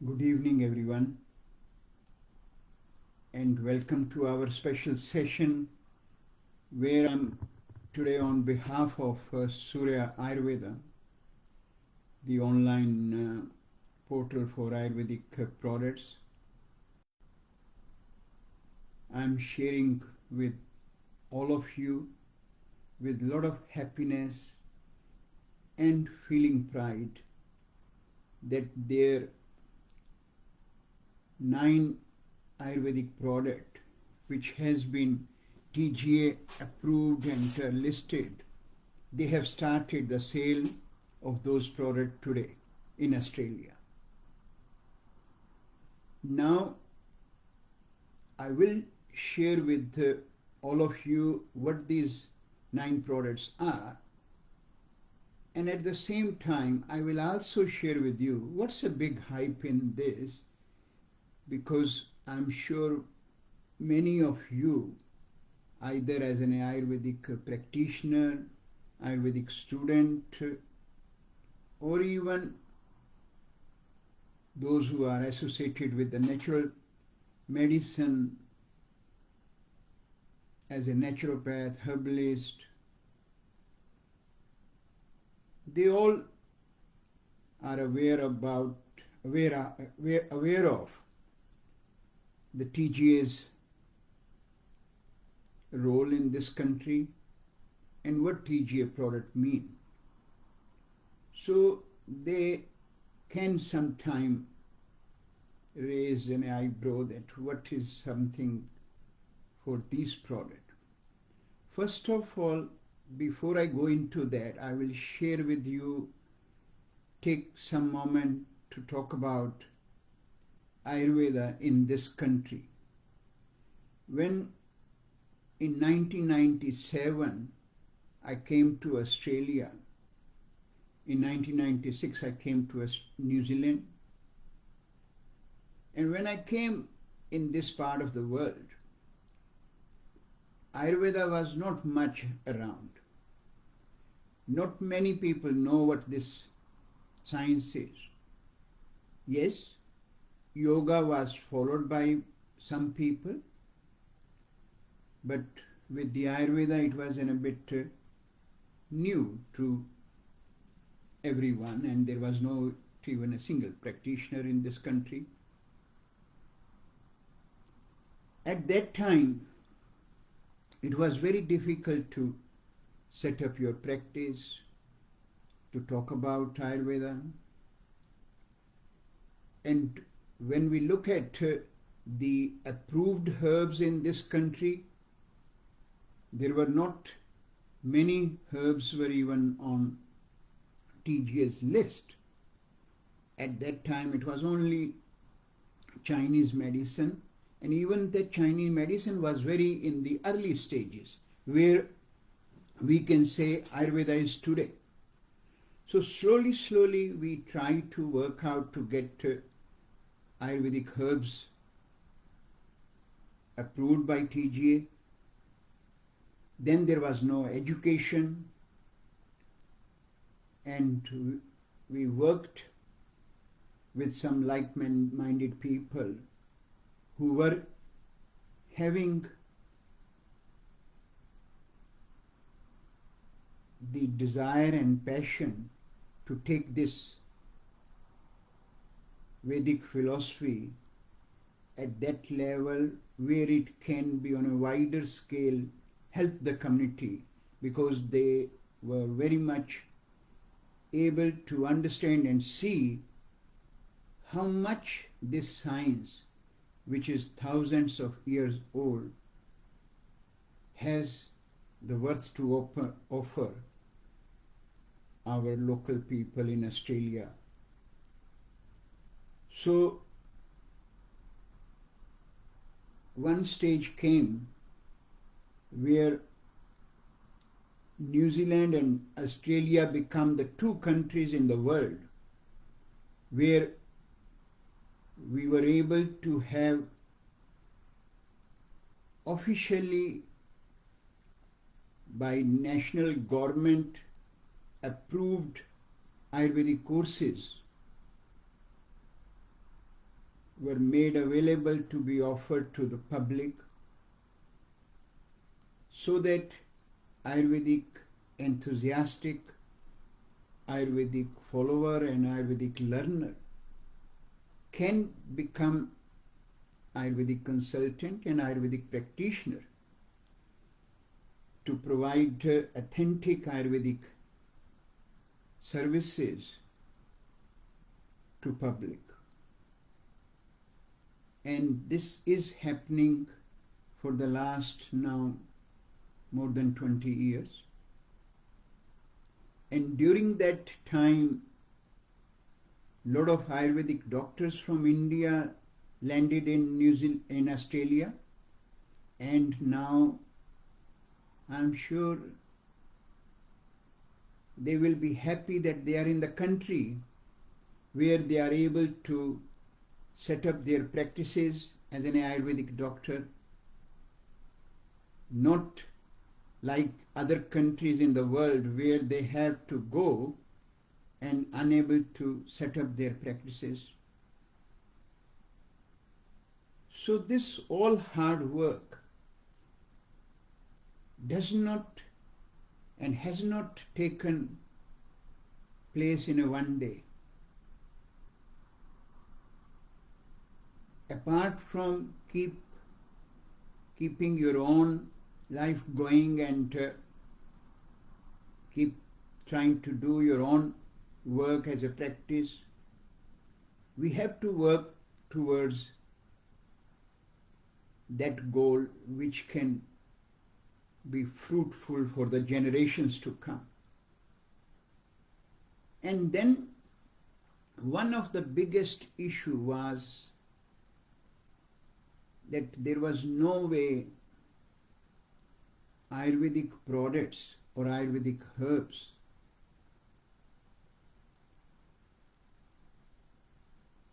Good evening, everyone, and welcome to our special session where I'm today on behalf of Surya Ayurveda, the online portal for Ayurvedic products. I'm sharing with all of you with a lot of happiness and feeling pride that their 9 Ayurvedic product which has been TGA approved and listed, they have started the sale of those products today in Australia. Now I will share with all of you what these 9 products are, and at the same time I will also share with you what's a big hype in this, because I'm sure many of you, either as an Ayurvedic practitioner, Ayurvedic student, or even those who are associated with the natural medicine as a naturopath, herbalist, they all are aware of the TGA's role in this country and what TGA product mean. So they can sometime raise an eyebrow that what is something for this product. First of all, before I go into that, I will share with you, take some moment to talk about Ayurveda in this country. When in 1997 I came to Australia, in 1996 I came to New Zealand, and when I came in this part of the world, Ayurveda was not much around. Not many people know what this science is. Yes, yoga was followed by some people, but with the Ayurveda it was a bit new to everyone, and there was not even a single practitioner in this country. At that time, it was very difficult to set up your practice, to talk about Ayurveda. And when we look at the approved herbs in this country, there were not many herbs were even on TGA's list. At that time it was only Chinese medicine, and even the Chinese medicine was very in the early stages, where we can say Ayurveda is today. So slowly we try to work out to get Ayurvedic herbs approved by TGA. Then there was no education, and we worked with some like-minded people who were having the desire and passion to take this Vedic philosophy at that level where it can be on a wider scale help the community, because they were very much able to understand and see how much this science, which is thousands of years old, has the worth to offer our local people in Australia. So one stage came where New Zealand and Australia become the 2 countries in the world where we were able to have officially by national government approved Ayurvedic courses were made available to be offered to the public, so that Ayurvedic enthusiastic, Ayurvedic follower and Ayurvedic learner can become Ayurvedic consultant and Ayurvedic practitioner to provide authentic Ayurvedic services to public. And this is happening for the last now more than 20 years. And during that time, a lot of Ayurvedic doctors from India landed in New Zealand, in Australia, and now I'm sure they will be happy that they are in the country where they are able to set up their practices as an Ayurvedic doctor, not like other countries in the world where they have to go and unable to set up their practices. So this all hard work does not and has not taken place in a one day. Apart from keeping your own life going and keep trying to do your own work as a practice, we have to work towards that goal which can be fruitful for the generations to come. And then one of the biggest issue was that there was no way Ayurvedic products or Ayurvedic herbs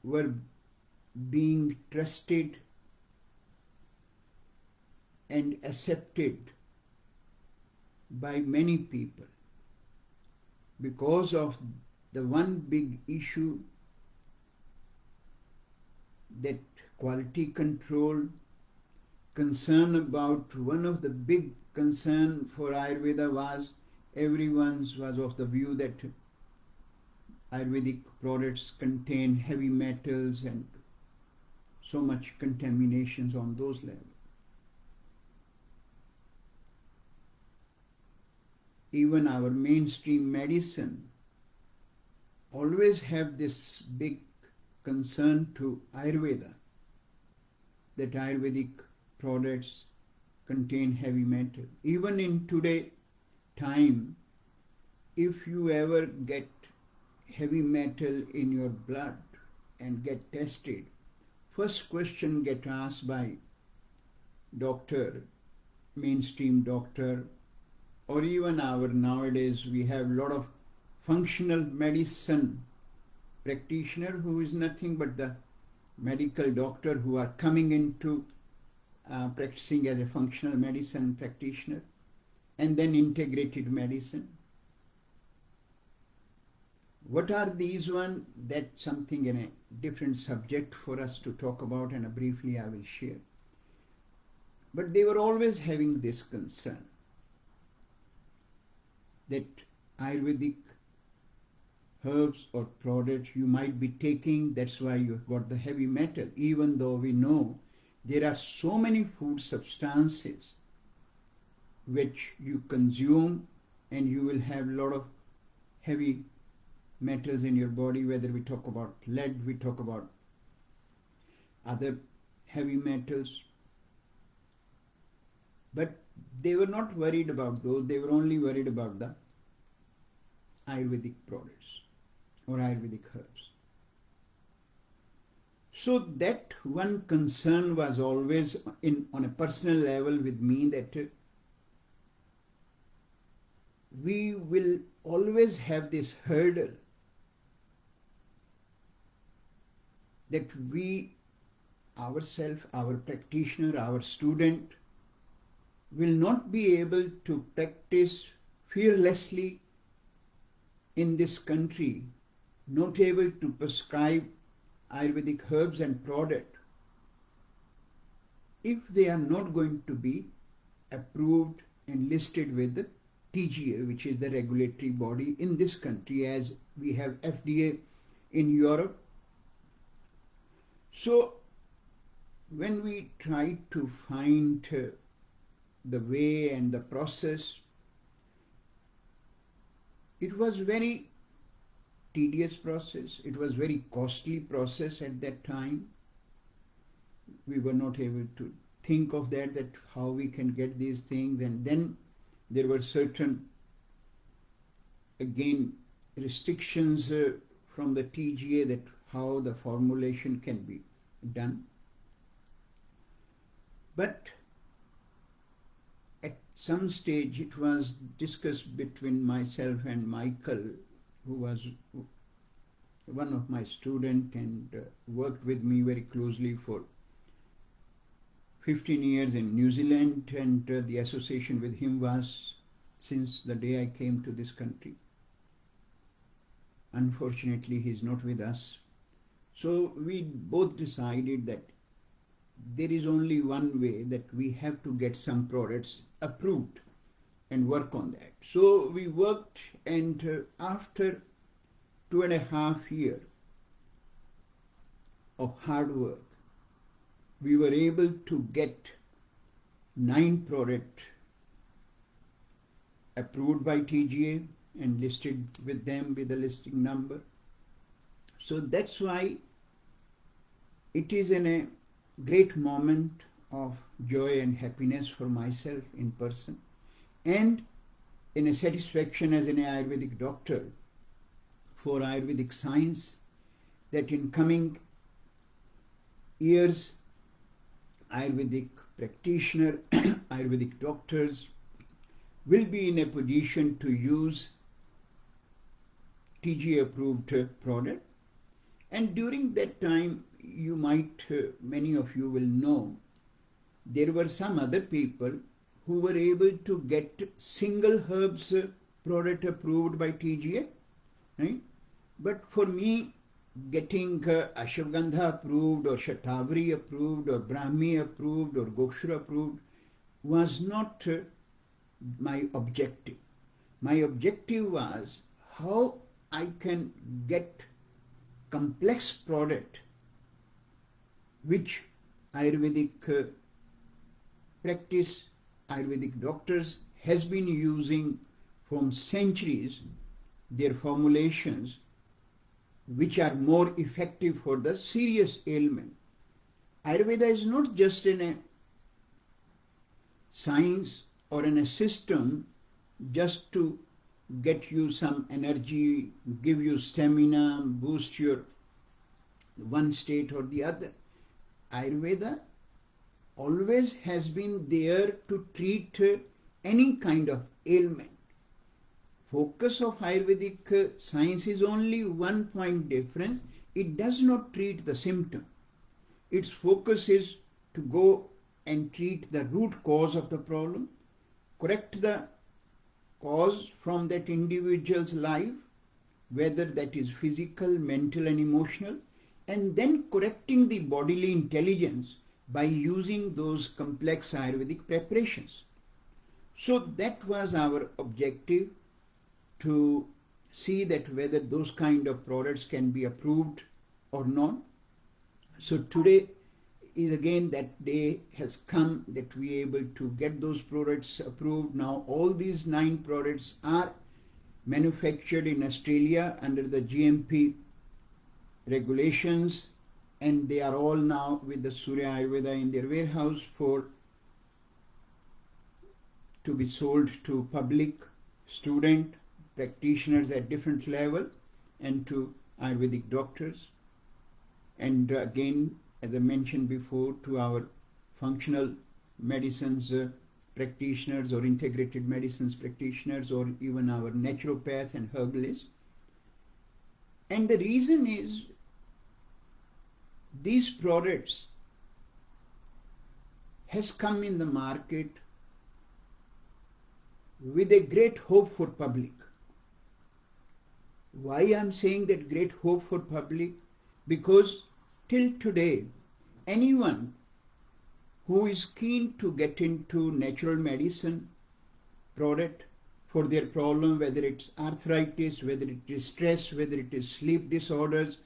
were being trusted and accepted by many people because of the one big issue, that quality control, concern about one of the big concern for Ayurveda was everyone's was of the view that Ayurvedic products contain heavy metals and so much contaminations on those levels. Even our mainstream medicine always have this big concern to Ayurveda, that Ayurvedic products contain heavy metal. Even in today time, if you ever get heavy metal in your blood and get tested, first question get asked by doctor, mainstream doctor, or even our nowadays we have a lot of functional medicine practitioner who is nothing but the medical doctor who are coming into practicing as a functional medicine practitioner, and then integrated medicine. What are these one? That's something in a different subject for us to talk about, and briefly I will share. But they were always having this concern that Ayurvedic herbs or products you might be taking, that's why you've got the heavy metal, even though we know there are so many food substances which you consume and you will have a lot of heavy metals in your body, whether we talk about lead, we talk about other heavy metals. But they were not worried about those, they were only worried about the Ayurvedic products or Ayurvedic herbs. So that one concern was always on a personal level with me, that we will always have this hurdle that we ourselves, our practitioner, our student will not be able to practice fearlessly in this country, not able to prescribe Ayurvedic herbs and product, if they are not going to be approved and listed with the TGA, which is the regulatory body in this country, as we have FDA in Europe. So when we tried to find the way and the process, it was very tedious process. It was very costly process at that time. We were not able to think of that how we can get these things, and then there were certain, again, restrictions from the TGA that how the formulation can be done. But at some stage it was discussed between myself and Michael, who was one of my students and worked with me very closely for 15 years in New Zealand, and the association with him was since the day I came to this country. Unfortunately, he is not with us. So we both decided that there is only one way, that we have to get some products approved and work on that. So we worked, and after 2.5 years of hard work, we were able to get 9 products approved by TGA and listed with them with a listing number. So that's why it is a great moment of joy and happiness for myself in person, and in a satisfaction as an Ayurvedic doctor for Ayurvedic science, that in coming years Ayurvedic practitioner, Ayurvedic doctors will be in a position to use TGA approved product. And during that time, you might, many of you will know, there were some other people who were able to get single herbs product approved by TGA, right? But for me, getting Ashwagandha approved or Shatavari approved or Brahmi approved or Gokshura approved was not my objective. My objective was how I can get complex product which Ayurvedic practice, Ayurvedic doctors has been using from centuries, their formulations which are more effective for the serious ailment. Ayurveda is not just in a science or in a system just to get you some energy, give you stamina, boost your one state or the other. Ayurveda always has been there to treat any kind of ailment. Focus of Ayurvedic science is only one point difference. It does not treat the symptom. Its focus is to go and treat the root cause of the problem, correct the cause from that individual's life, whether that is physical, mental and emotional, and then correcting the bodily intelligence by using those complex Ayurvedic preparations. So that was our objective, to see that whether those kind of products can be approved or not. So today is again that day has come that we are able to get those products approved. Now all these 9 products are manufactured in Australia under the GMP regulations, and they are all now with the Surya Ayurveda in their warehouse to be sold to public, student, practitioners at different level, and to Ayurvedic doctors. And again, as I mentioned before, to our functional medicines practitioners or integrated medicines practitioners, or even our naturopath and herbalists. And the reason is, these products has come in the market with a great hope for public. Why I am saying that great hope for public? Because till today, anyone who is keen to get into natural medicine product for their problem, whether it's arthritis, whether it is stress, whether it is sleep disorders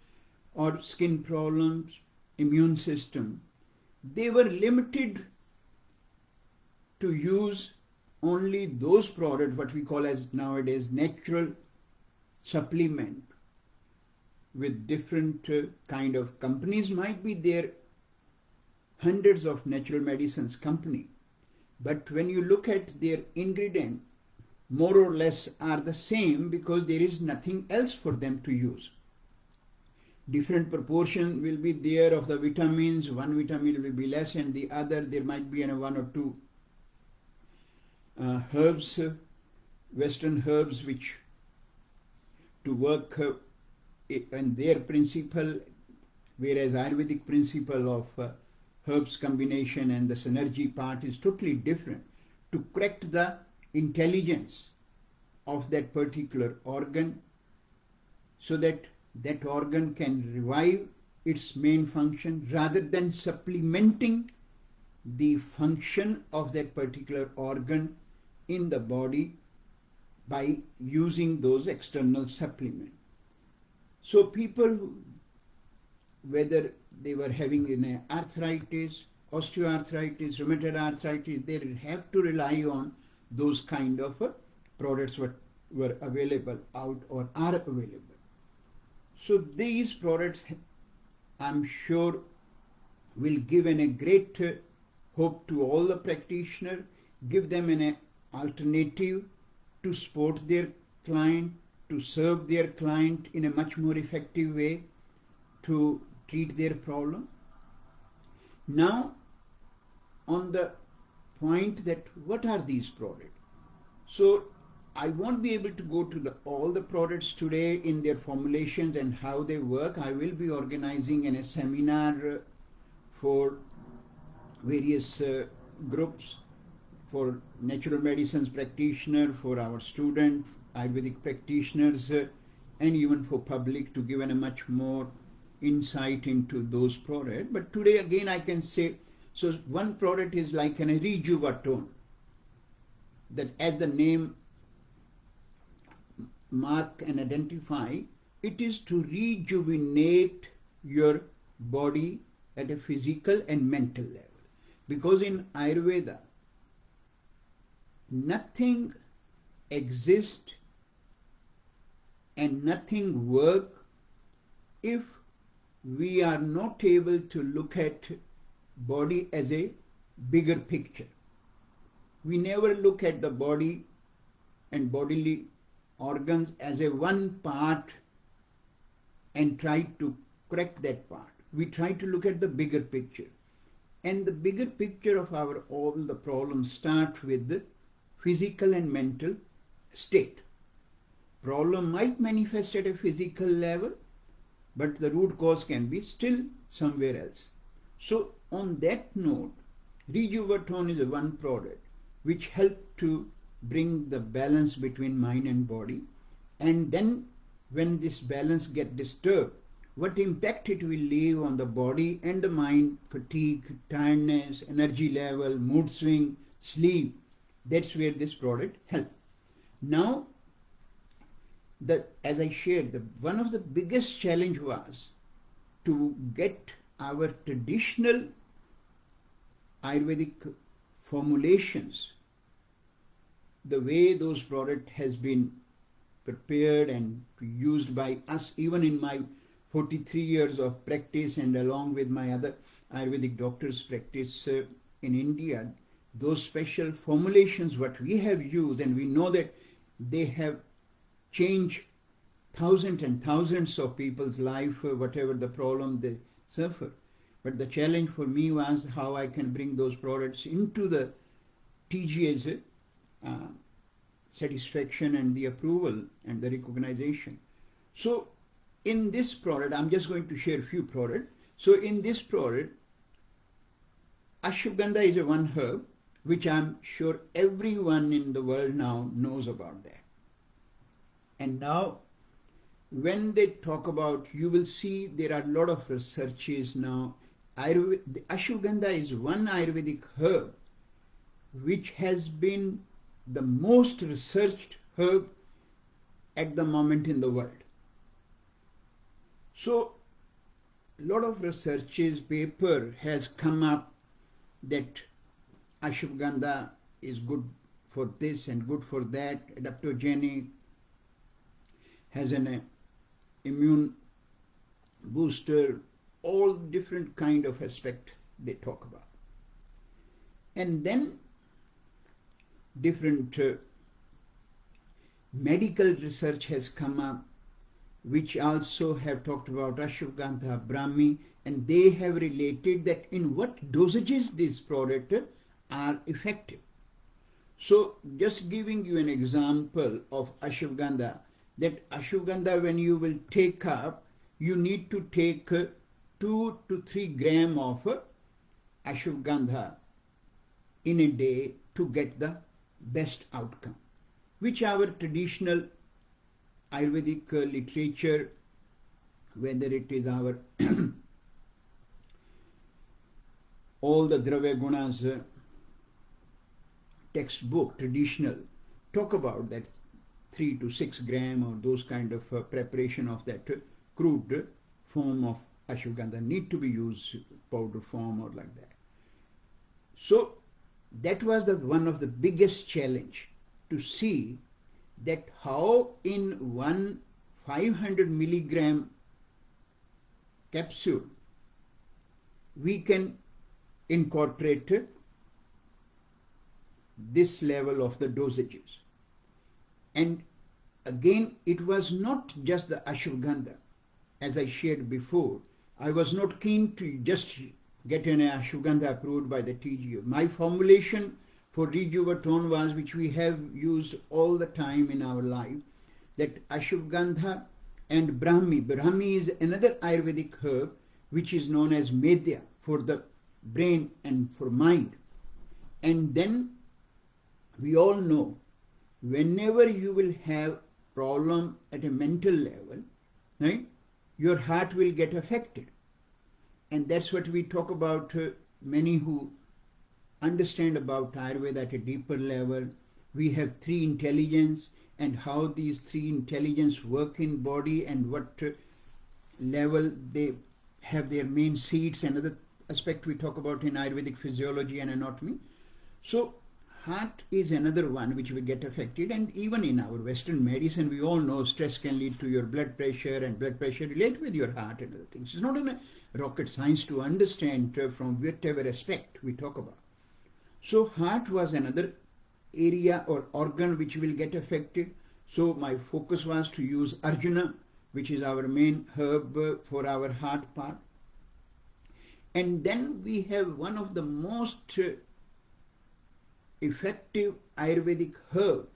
or skin problems, immune system, they were limited to use only those products, what we call as nowadays natural supplement, with different kind of companies. Might be there hundreds of natural medicines company, but when you look at their ingredient, more or less are the same, because there is nothing else for them to use. Different proportion will be there of the vitamins. One vitamin will be less and the other there might be one or two herbs, western herbs, which to work and their principle, whereas Ayurvedic principle of herbs combination and the synergy part is totally different, to correct the intelligence of that particular organ so that that organ can revive its main function, rather than supplementing the function of that particular organ in the body by using those external supplements. So people, whether they were having an arthritis, osteoarthritis, rheumatoid arthritis, they have to rely on those kind of products what were available out or are available. So these products, I'm sure, will give a great hope to all the practitioners, give them an alternative to support their client, to serve their client in a much more effective way, to treat their problem. Now, on the point that what are these products? So I won't be able to go to all the products today in their formulations and how they work. I will be organizing a seminar for various groups, for natural medicines practitioners, for our students, Ayurvedic practitioners, and even for public, to give a much more insight into those products. But today again I can say, so one product is like a rejuvatone, that as the name mark and identify, it is to rejuvenate your body at a physical and mental level. Because in Ayurveda, nothing exists and nothing works if we are not able to look at body as a bigger picture. We never look at the body and bodily organs as a one part and try to correct that part. We try to look at the bigger picture. And the bigger picture of our all the problems start with the physical and mental state. Problem might manifest at a physical level, but the root cause can be still somewhere else. So on that note, rejuvatone is a one product which helps to bring the balance between mind and body. And then when this balance gets disturbed, what impact it will leave on the body and the mind, fatigue, tiredness, energy level, mood swing, sleep, that's where this product helps. Now, as I shared, one of the biggest challenge was to get our traditional Ayurvedic formulations, the way those product has been prepared and used by us, even in my 43 years of practice and along with my other Ayurvedic doctors' practice in India, those special formulations what we have used, and we know that they have changed thousands and thousands of people's life, whatever the problem they suffer. But the challenge for me was how I can bring those products into the TGA's satisfaction and the approval and the recognition. So in this product, I'm just going to share a few products. So in this product, ashwagandha is a one herb, which I'm sure everyone in the world now knows about that. And now when they talk about, you will see there are a lot of researches now. The ashwagandha is one Ayurvedic herb which has been the most researched herb at the moment in the world. So, a lot of researches, paper has come up that ashwagandha is good for this and good for that, adaptogenic, has an immune booster, all different kind of aspects they talk about. And then different medical research has come up which also have talked about ashwagandha, brahmi, and they have related that in what dosages these products are effective. So just giving you an example of ashwagandha, that ashwagandha when you will take up, you need to take 2 to 3 grams of ashwagandha in a day to get the best outcome, which our traditional Ayurvedic literature, whether it is our all the Dravya Gunas textbook, traditional, talk about that 3 to 6 grams or those kind of preparation of that crude form of ashwagandha need to be used powder form or like that. So that was one of the biggest challenge to see that how in one 500 milligram capsule we can incorporate this level of the dosages. And again, it was not just the ashwagandha. As I shared before, I was not keen to just get an ashwagandha approved by the TGA. My formulation for Rejuvatone was, which we have used all the time in our life, that ashwagandha and brahmi. Brahmi is another Ayurvedic herb which is known as medya for the brain and for mind. And then we all know whenever you will have problem at a mental level, right, your heart will get affected. And that's what we talk about, many who understand about Ayurveda at a deeper level. We have 3 intelligence and how these 3 intelligence work in body and what level they have their main seats. Another aspect we talk about in Ayurvedic physiology and anatomy. So heart is another one which will get affected, and even in our Western medicine we all know stress can lead to your blood pressure, and blood pressure relate with your heart and other things. It's not a rocket science to understand from whatever aspect we talk about. So heart was another area or organ which will get affected. So my focus was to use Arjuna, which is our main herb for our heart part. And then we have one of the most effective Ayurvedic herb,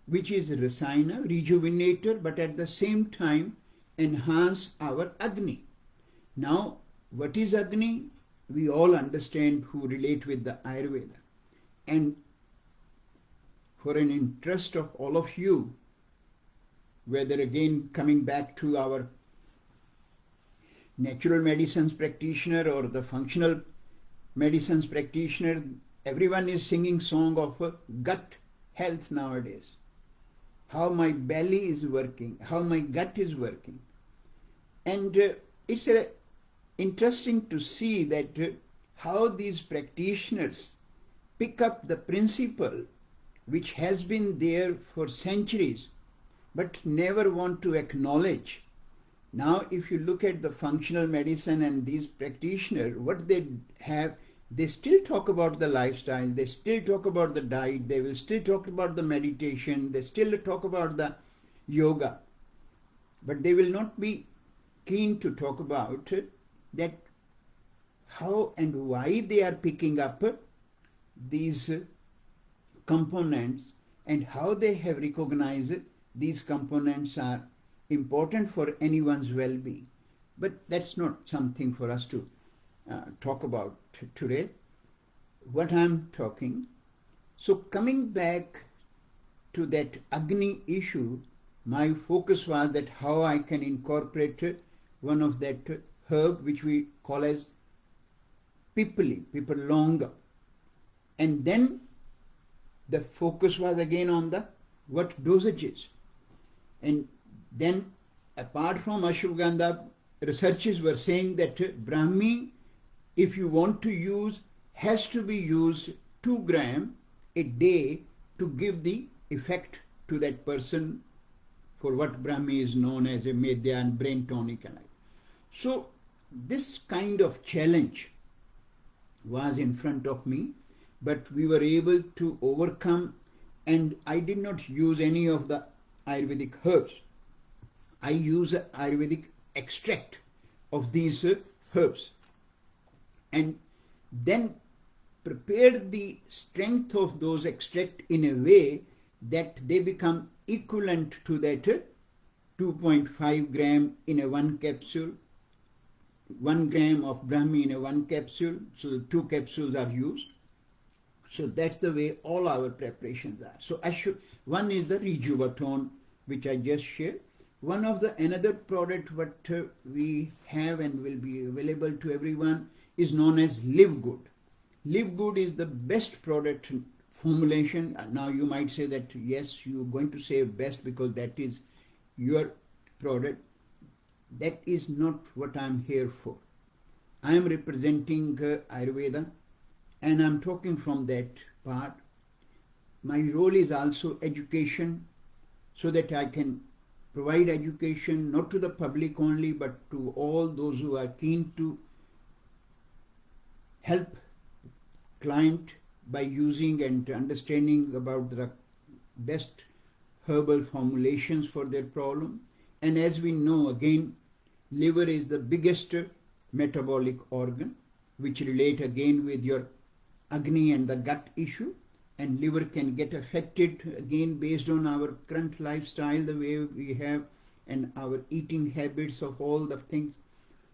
which is Rasayana, rejuvenator, but at the same time enhance our Agni. Now, what is Agni? We all understand who relate with the Ayurveda. And for an interest of all of you, whether again coming back to our natural medicines practitioner or the functional medicines practitioner, everyone is singing song of gut health nowadays. How my belly is working, how my gut is working. And it's interesting to see that how these practitioners pick up the principle which has been there for centuries but never want to acknowledge. Now if you look at the functional medicine and these practitioners, what they have, they still talk about the lifestyle, they still talk about the diet, they will still talk about the meditation, they still talk about the yoga, but they will not be keen to talk about that how and why they are picking up these components and how they have recognized these components are important for anyone's well-being. But that's not something for us to talk about today. What I'm talking, so coming back to that Agni issue, my focus was that how I can incorporate one of that herb which we call as pipalonga. And then the focus was again on the what dosages. And then apart from ashwagandha, researchers were saying that Brahmi, if you want to use, has to be used 2 grams a day to give the effect to that person for what Brahmi is known as a medya and brain tonic. So this kind of challenge was in front of me, but we were able to overcome, and I did not use any of the Ayurvedic herbs. I use an Ayurvedic extract of these herbs and then prepared the strength of those extract in a way that they become equivalent to that 2.5 gram in a 1 capsule, 1 gram of Brahmi in a 1 capsule, so the 2 capsules are used. So that's the way all our preparations are. So one is the Rejuvatone, which I just shared. One of the another product what we have and will be available to everyone is known as Live Good. Live Good is the best product formulation. Now you might say that yes, you're going to say best because that is your product. That is not what I'm here for. I am representing Ayurveda and I'm talking from that part. My role is also education, so that I can provide education not to the public only but to all those who are keen to help client by using and understanding about the best herbal formulations for their problem. And as we know, again, liver is the biggest metabolic organ, which relate again with your Agni and the gut issue, and liver can get affected again based on our current lifestyle, the way we have, and our eating habits of all the things.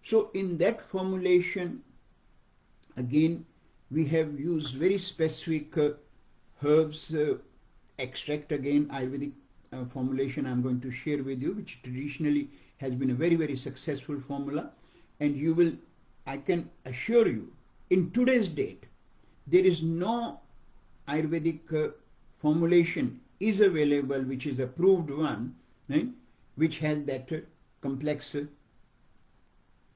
So in that formulation, again, we have used very specific herbs extract, again Ayurvedic formulation I'm going to share with you, which traditionally has been a very, very successful formula. And you will, I can assure you, in today's date, there is no Ayurvedic formulation is available which is approved one, right, which has that complex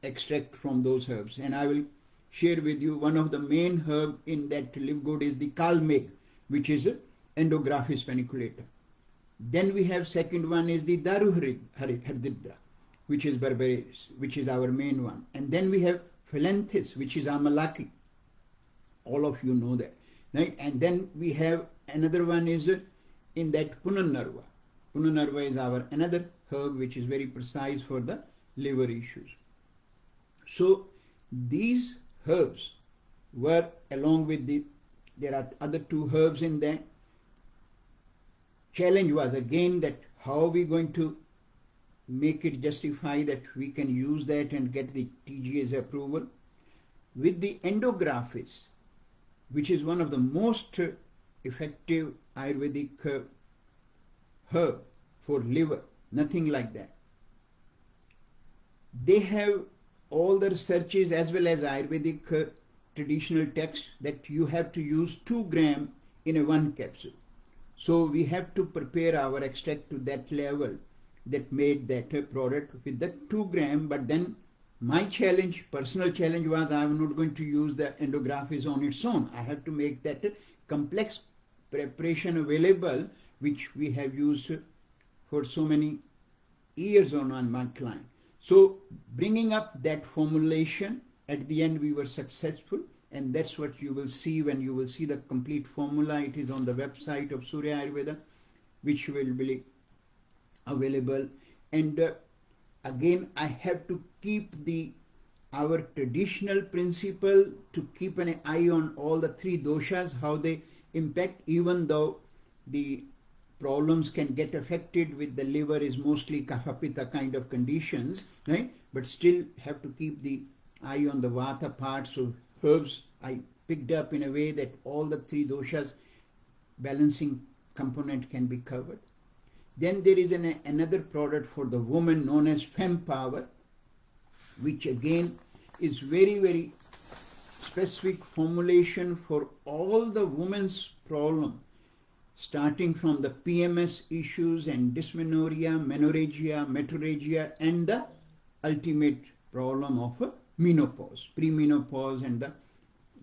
extract from those herbs. And I will share with you one of the main herb in that Live Good is the Kalmeg, which is Endographis paniculatum. Then we have second one is the Daru Hardidra, which is Berberis, which is our main one. And then we have Phyllanthus, which is Amalaki. All of you know that, right? And then we have another one is in that Punanarva. Punanarva is our another herb which is very precise for the liver issues. So these herbs were along with there are other 2 herbs in there. Challenge was again that how are we going to make it justify that we can use that and get the TGA's approval. With the Endographis, which is one of the most effective Ayurvedic herb for liver, nothing like that. They have all the researches as well as Ayurvedic traditional text that you have to use 2 grams in a 1 capsule. So we have to prepare our extract to that level that made that product with the 2 grams. But then my challenge, personal challenge was I am not going to use the Endographis on its own. I have to make that complex preparation available, which we have used for so many years on my client. So bringing up that formulation, at the end we were successful, and that's what you will see when you will see the complete formula. It is on the website of Surya Ayurveda, which will be available. And again, I have to keep our traditional principle to keep an eye on all the 3 doshas, how they impact, even though the problems can get affected with the liver is mostly kapha pitta kind of conditions, right? But still have to keep the eye on the vata part. So herbs I picked up in a way that all the 3 doshas balancing component can be covered. Then there is another product for the woman known as Fem Power, which again is very, very specific formulation for all the women's problem, starting from the P.M.S issues and dysmenorrhea, menorrhagia, metrorrhagia, and the ultimate problem of menopause, premenopause and the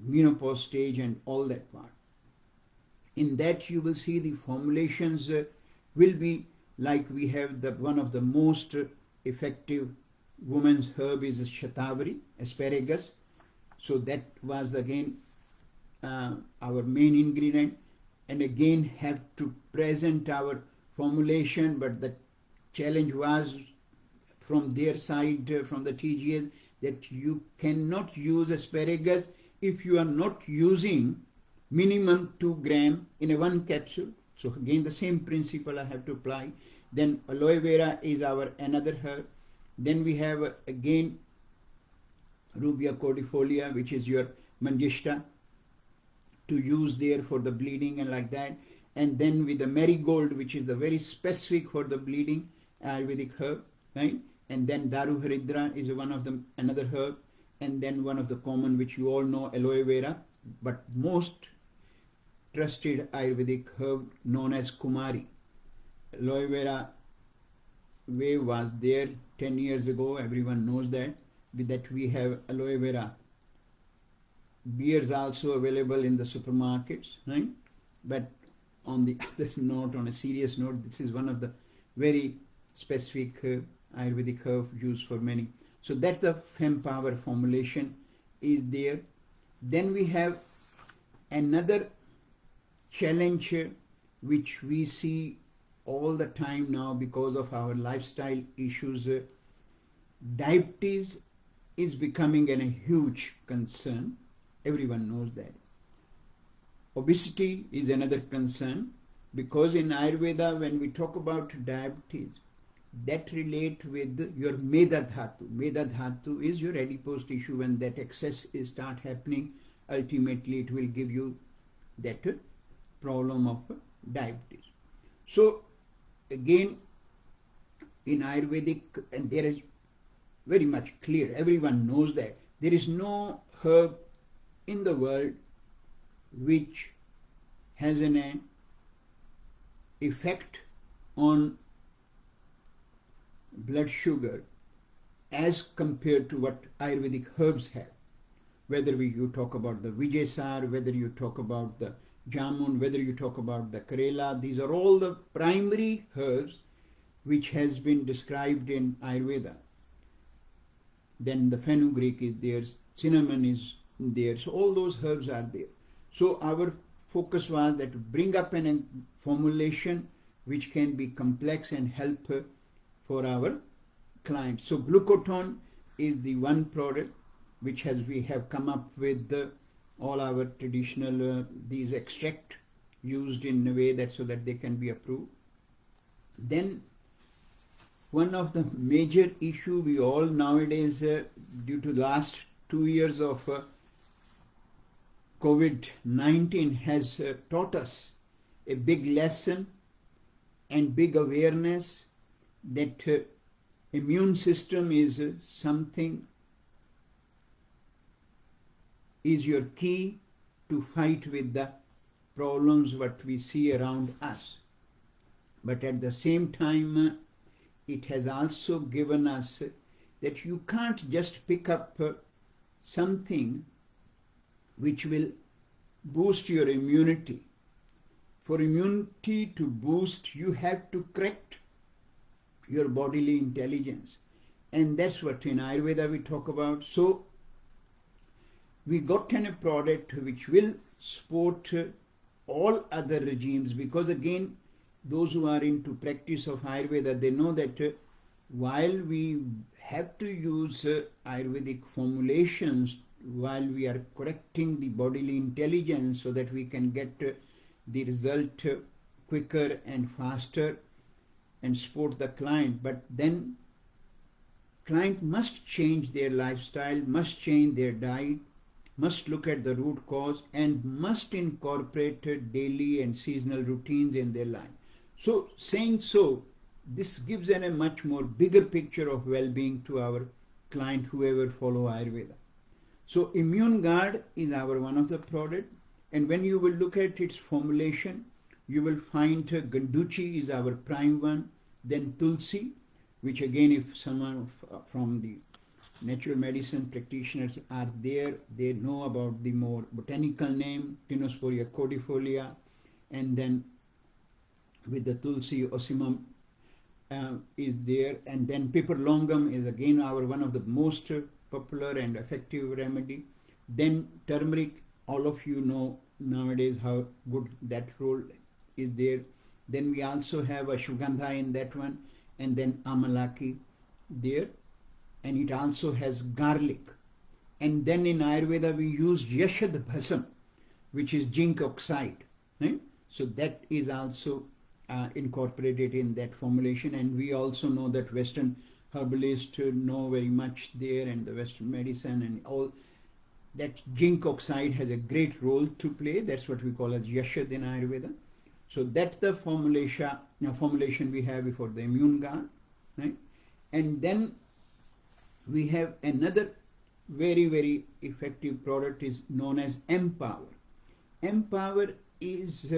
menopause stage and all that part. In that you will see the formulations will be like we have one of the most effective women's herb is shatavari, asparagus. So that was again our main ingredient, and again have to present our formulation, but the challenge was from their side, from the TGA, that you cannot use asparagus if you are not using minimum 2 gram in a 1 capsule. So again the same principle I have to apply. Then aloe vera is our another herb. Then we have again Rubia cordifolia, which is your mangishta, to use there for the bleeding and like that. And then with the marigold, which is the very specific for the bleeding Ayurvedic herb, right? And then Daru Haridra is one of the another herb. And then one of the common, which you all know, aloe vera, but most trusted Ayurvedic herb known as Kumari. Aloe vera wave was there 10 years ago, everyone knows that. With that we have aloe vera beers also available in the supermarkets, right? But on the other note, on a serious note, this is one of the very specific Ayurvedic herb used for many. So that's the Fem Power formulation is there. Then we have another challenge which we see all the time now because of our lifestyle issues. Diabetes is becoming a huge concern. Everyone knows that. Obesity is another concern, because in Ayurveda when we talk about diabetes, that relate with your Meda Dhatu. Meda Dhatu is your adipose tissue. When that excess is start happening, ultimately it will give you that problem of diabetes. So again in Ayurvedic, and there is very much clear, everyone knows that there is no herb in the world which has an effect on blood sugar as compared to what Ayurvedic herbs have. Whether you talk about the Vijayasar, whether you talk about the Jamun, whether you talk about the Karela, these are all the primary herbs which has been described in Ayurveda. Then the fenugreek is there, cinnamon is there, so all those herbs are there. So our focus was that to bring up a formulation which can be complex and help for our clients. So glucotone is the one product which we have come up with all our traditional these extract used in a way that so that they can be approved. Then one of the major issue we all nowadays due to last 2 years of COVID-19 has taught us a big lesson and big awareness that immune system is something, is your key to fight with the problems what we see around us. But at the same time, it has also given us that you can't just pick up something which will boost your immunity. For immunity to boost, you have to correct your bodily intelligence. And that's what in Ayurveda we talk about. So we got a product which will support all other regimes, because again, those who are into practice of Ayurveda, they know that while we have to use Ayurvedic formulations, while we are correcting the bodily intelligence so that we can get the result quicker and faster and support the client, but then client must change their lifestyle, must change their diet, must look at the root cause, and must incorporate daily and seasonal routines in their life. So saying so, this gives a much more bigger picture of well-being to our client, whoever follow Ayurveda. So Immune Guard is our one of the product, and when you will look at its formulation, you will find Ganduchi is our prime one, then Tulsi, which again, if someone from the natural medicine practitioners are there, they know about the more botanical name, Tinosporia cordifolia, and then with the Tulsi Ocimum is there, and then Piper longum is again our one of the most popular and effective remedy. Then turmeric, all of you know nowadays how good that role is there. Then we also have ashwagandha in that one, and then amalaki there, and it also has garlic. And then in Ayurveda we use yashad bhasam, which is zinc oxide, right? So that is also incorporated in that formulation. And we also know that Western herbalists know very much there, and the Western medicine and all that zinc oxide has a great role to play. That's what we call as yashad in Ayurveda. So that's the formulation we have for the Immune Guard, right? And then we have another very, very effective product is known as Empower. Empower is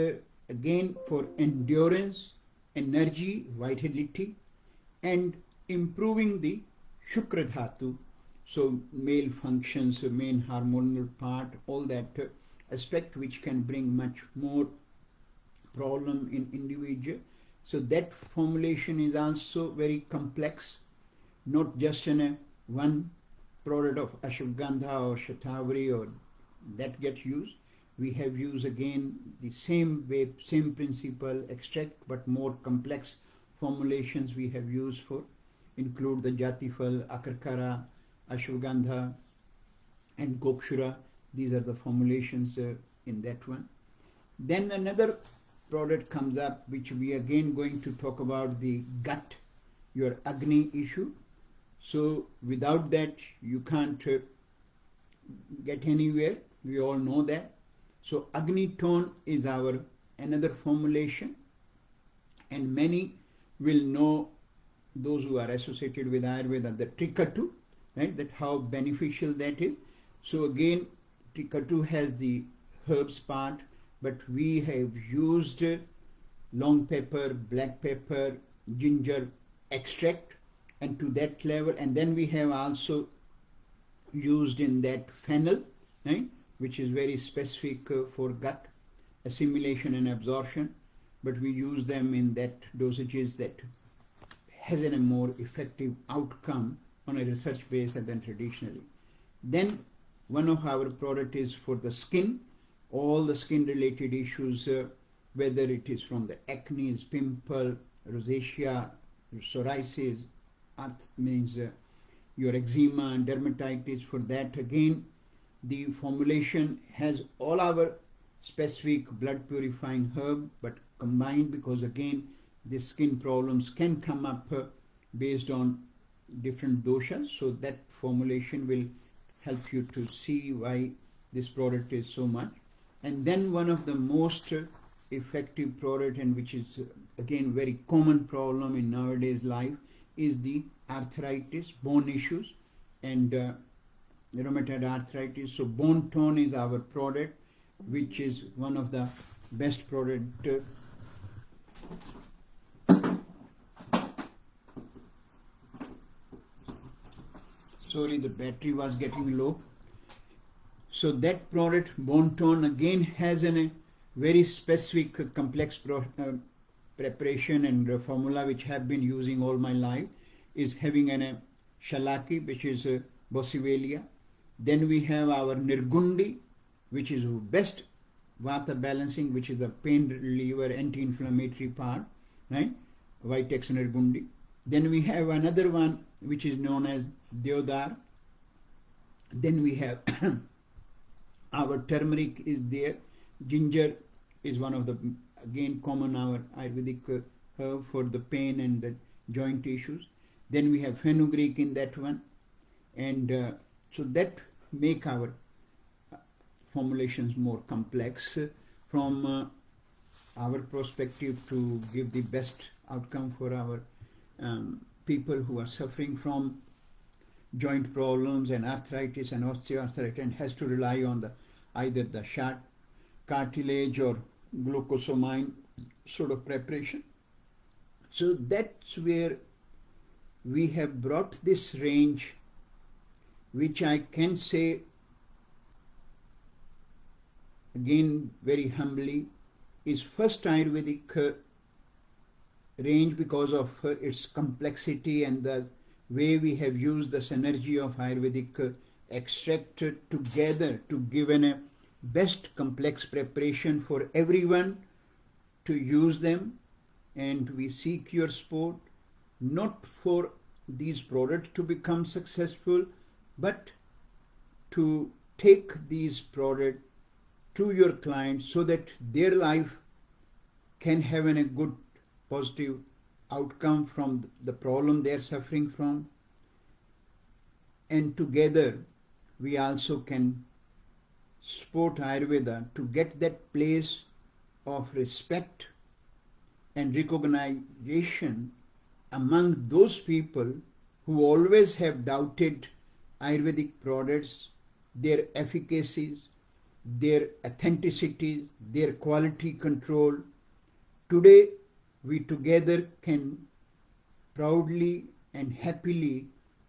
again for endurance, energy, vitality, and improving the Shukra Dhatu. So male functions, main hormonal part, all that aspect which can bring much more problem in individual. So that formulation is also very complex, not just in a one product of ashwagandha or shatavari or that gets used. We have used again the same way, same principle, extract, but more complex formulations we have used for, include the jatifal, akarkara, ashwagandha and gokshura. These are the formulations in that one. Then another product comes up which we again going to talk about the gut, your Agni issue. So without that you can't get anywhere. We all know that. So Agni tone is our another formulation, and many will know, those who are associated with Ayurveda, the Trikatu, right? That how beneficial that is. So again, Trikatu has the herbs part, but we have used long pepper, black pepper, ginger extract, and to that level. And then we have also used in that fennel, right, which is very specific for gut assimilation and absorption, but we use them in that dosages that has a more effective outcome on a research base than traditionally. Then one of our product is for the skin, all the skin related issues, whether it is from the acne, pimple, rosacea, psoriasis, means your eczema and dermatitis. For that again, the formulation has all our specific blood purifying herb, but combined, because again the skin problems can come up based on different doshas. So that formulation will help you to see why this product is so much. And then one of the most effective product, and which is again very common problem in nowadays life, is the arthritis, bone issues, and rheumatoid arthritis. So Bone Tone is our product, which is one of the best product. Sorry, the battery was getting low. So that product, Bone Tone, again has a very specific complex preparation and formula which I have been using all my life, is having a Shalaki, which is Boswellia. Then we have our Nirgundi, which is best Vata balancing, which is the pain reliever, anti-inflammatory part, right? Vitex Nirgundi. Then we have another one which is known as Deodar. Then we have our turmeric is there. Ginger is one of the again common our Ayurvedic herb for the pain and the joint issues. Then we have fenugreek in that one, and so that make our formulations more complex. From our perspective to give the best outcome for our people who are suffering from joint problems and arthritis and osteoarthritis and has to rely on either the cartilage or glucosamine sort of preparation. So that's where we have brought this range, which I can say again very humbly is first Ayurvedic range because of its complexity and the way we have used the synergy of Ayurvedic extract together to give a best complex preparation for everyone to use them. And we seek your support not for these products to become successful, but to take these products to your clients so that their life can have a good positive outcome from the problem they are suffering from. And together we also can support Ayurveda to get that place of respect and recognition among those people who always have doubted Ayurvedic products, their efficacies, their authenticities, their quality control. Today we together can proudly and happily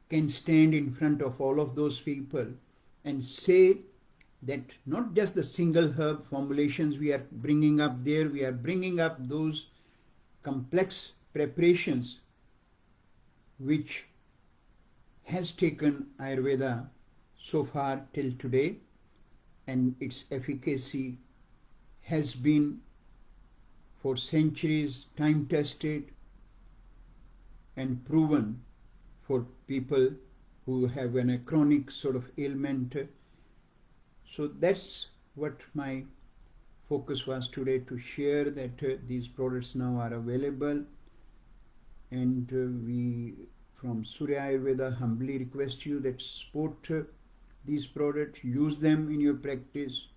can stand in front of all of those people and say that not just the single herb formulations we are bringing up there, we are bringing up those complex preparations which has taken Ayurveda so far till today, and its efficacy has been for centuries time tested and proven for people who have a chronic sort of ailment. So that's what my focus was today, to share that these products now are available, and we from Surya Ayurveda humbly request you that support these products, use them in your practice,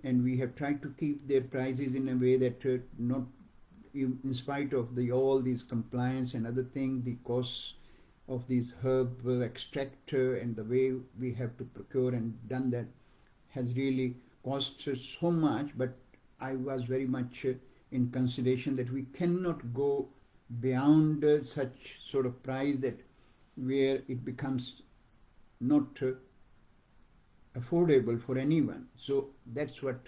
and we have tried to keep their prices in a way that not in spite of all these compliance and other things, the costs of these herb extract and the way we have to procure and done that has really cost so much. But I was very much in consideration that we cannot go beyond such sort of price that where it becomes not affordable for anyone. So that's what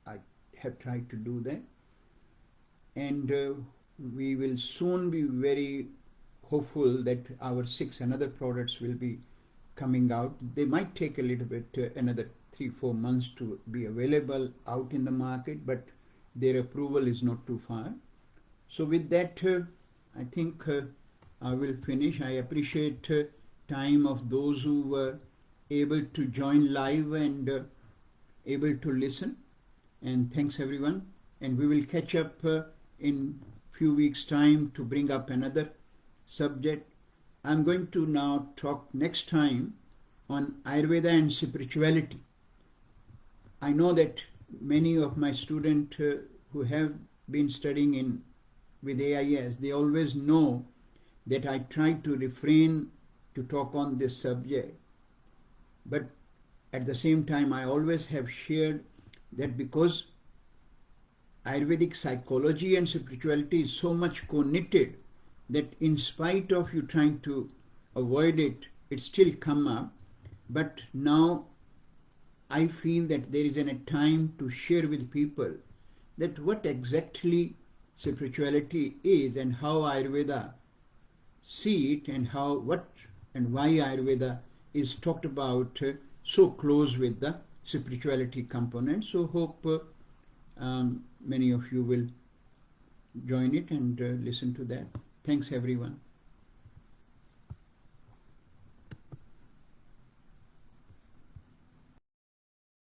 I have tried to do there. And we will soon be very hopeful that our 6 another products will be coming out. They might take a little bit, another 3-4 months to be available out in the market, but their approval is not too far. So with that, I think I will finish. I appreciate time of those who were able to join live and able to listen. And thanks everyone. And we will catch up in few weeks' time to bring up another subject. I'm going to now talk next time on Ayurveda and spirituality. I know that many of my students who have been studying with AIS, they always know that I try to refrain to talk on this subject. But at the same time, I always have shared that because Ayurvedic psychology and spirituality is so much co-knitted that in spite of you trying to avoid it, it still come up. But now I feel that there is a time to share with people that what exactly spirituality is and how Ayurveda see it, and what and why Ayurveda is talked about so close with the spirituality component. So hope many of you will join it and listen to that. Thanks everyone.